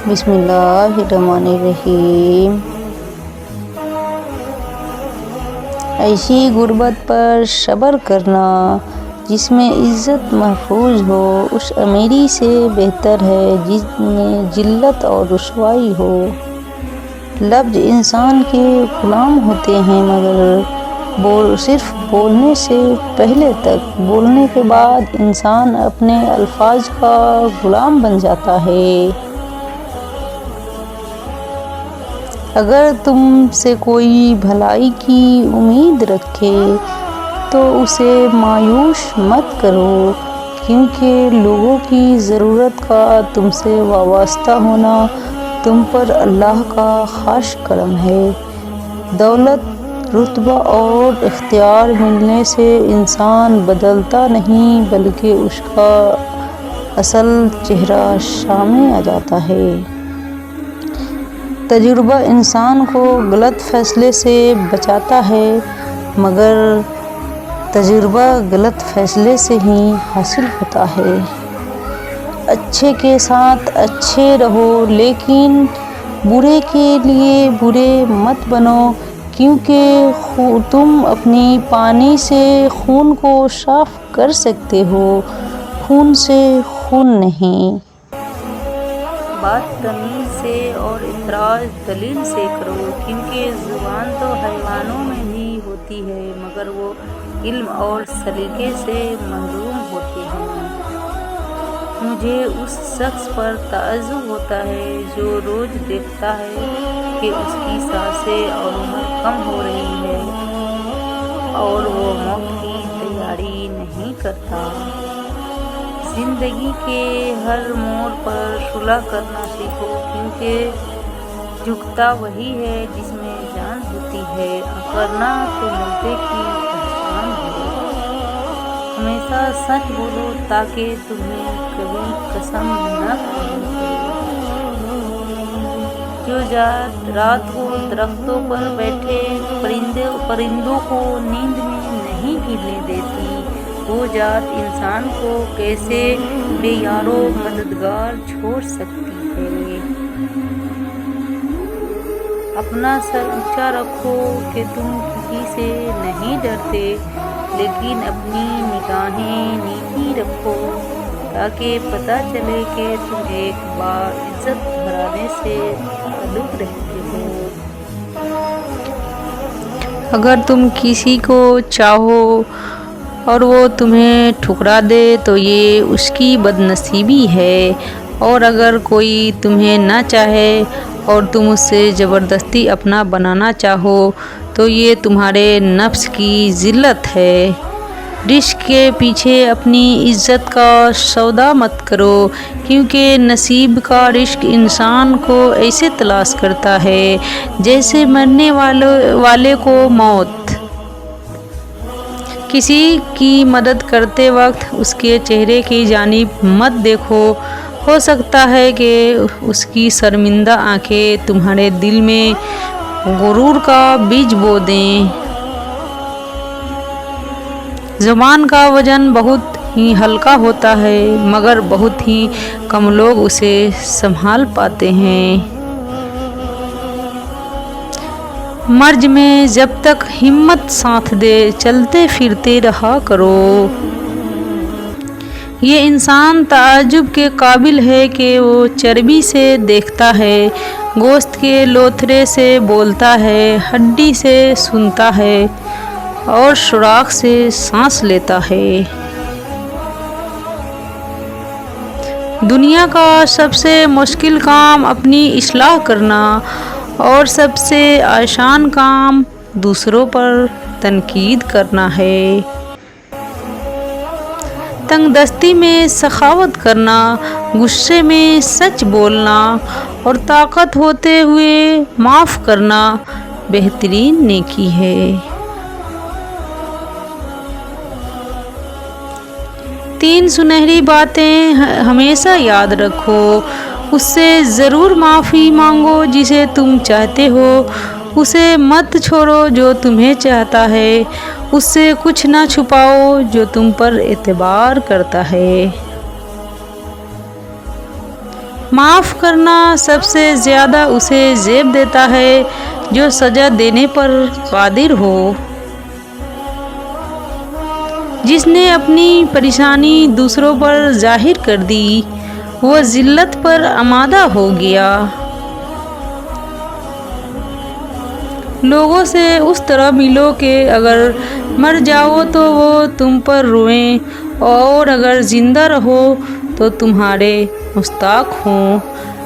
بسم اللہ الرحمن الرحیم۔ ایسی غربت پر صبر کرنا جس میں عزت محفوظ ہو اس امیری سے بہتر ہے جس میں ذلت اور رسوائی ہو۔ لفظ انسان کے غلام ہوتے ہیں مگر صرف بولنے سے پہلے تک، بولنے کے بعد انسان اپنے الفاظ کا غلام بن جاتا ہے۔ اگر تم سے کوئی بھلائی کی امید رکھے تو اسے مایوس مت کرو، کیونکہ لوگوں کی ضرورت کا تم سے وابستہ ہونا تم پر اللہ کا خاص کرم ہے۔ دولت، رتبہ اور اختیار ملنے سے انسان بدلتا نہیں بلکہ اس کا اصل چہرہ سامنے آ جاتا ہے۔ تجربہ انسان کو غلط فیصلے سے بچاتا ہے مگر تجربہ غلط فیصلے سے ہی حاصل ہوتا ہے۔ اچھے کے ساتھ اچھے رہو لیکن برے کے لیے برے مت بنو، کیونکہ تم اپنی پانی سے خون کو صاف کر سکتے ہو، خون سے خون نہیں۔ بات تمیز سے اور اعتراض دلیل سے کرو، کیونکہ زبان تو حیوانوں میں بھی ہوتی ہے مگر وہ علم اور سلیقے سے محروم ہوتے ہیں۔ مجھے اس شخص پر تعجب ہوتا ہے جو روز دیکھتا ہے کہ اس کی سانسیں اور عمر کم ہو رہی ہے اور وہ موت کی تیاری نہیں کرتا۔ زندگی کے ہر موڑ پر صلح کرنا سیکھو، کیونکہ جھکتا وہی ہے جس میں جان ہوتی ہے۔ اکڑنا تو مردے کی پہچان ہے۔ ہمیشہ سچ بولو تاکہ تمہیں کبھی قسم نہ کھانی پڑے۔ جو ذات رات کو درختوں پر بیٹھے پرندوں کو نیند میں نہیں ہلنے دیتی، وہ ذات انسان کو کیسے بے یار و مددگار چھوڑ سکتی ہے۔ اپنا سر اونچا رکھو کہ تم کسی سے نہیں ڈرتے، لیکن اپنی نگاہیں نیچی رکھو تاکہ پتہ چلے کہ تم ایک باعزت گھرانے سے تعلق رکھتے ہو۔ اگر تم کسی کو چاہو اور وہ تمہیں ٹھکرا دے تو یہ اس کی بد نصیبی ہے، اور اگر کوئی تمہیں نہ چاہے اور تم اس سے زبردستی اپنا بنانا چاہو تو یہ تمہارے نفس کی ذلت ہے۔ رزق کے پیچھے اپنی عزت کا سودا مت کرو، کیونکہ نصیب کا رزق انسان کو ایسے تلاش کرتا ہے جیسے مرنے والے کو موت۔ کسی کی مدد کرتے وقت اس کے چہرے کی جانب مت دیکھو، ہو سکتا ہے کہ اس کی شرمندہ آنکھیں تمہارے دل میں غرور کا بیج بو دیں۔ زبان کا وزن بہت ہی ہلکا ہوتا ہے مگر بہت ہی کم لوگ اسے سنبھال پاتے ہیں۔ مرض میں جب تک ہمت ساتھ دے چلتے پھرتے رہا کرو۔ یہ انسان تعجب کے قابل ہے کہ وہ چربی سے دیکھتا ہے، گوشت کے لوتھڑے سے بولتا ہے، ہڈی سے سنتا ہے اور سوراخ سے سانس لیتا ہے۔ دنیا کا سب سے مشکل کام اپنی اصلاح کرنا اور سب سے آسان کام دوسروں پر تنقید کرنا ہے۔ تنگ دستی میں سخاوت کرنا، غصے میں سچ بولنا اور طاقت ہوتے ہوئے معاف کرنا بہترین نیکی ہے۔ 3 سنہری باتیں ہمیشہ یاد رکھو، اس سے ضرور معافی مانگو جسے تم چاہتے ہو، اسے مت چھوڑو جو تمہیں چاہتا ہے، اس سے کچھ نہ چھپاؤ جو تم پر اعتبار کرتا ہے۔ معاف کرنا سب سے زیادہ اسے زیب دیتا ہے جو سزا دینے پر قادر ہو۔ جس نے اپنی پریشانی دوسروں پر ظاہر کر دی وہ ذلت پر آمادہ ہو گیا۔ لوگوں سے اس طرح ملو کہ اگر مر جاؤ تو وہ تم پر روئیں اور اگر زندہ رہو تو تمہارے مشتاق ہوں۔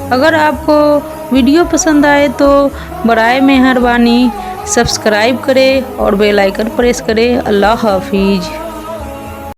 اگر آپ کو ویڈیو پسند آئے تو برائے مہربانی سبسکرائب کریں اور بیل آئیکن پریس کریں۔ اللہ حافظ۔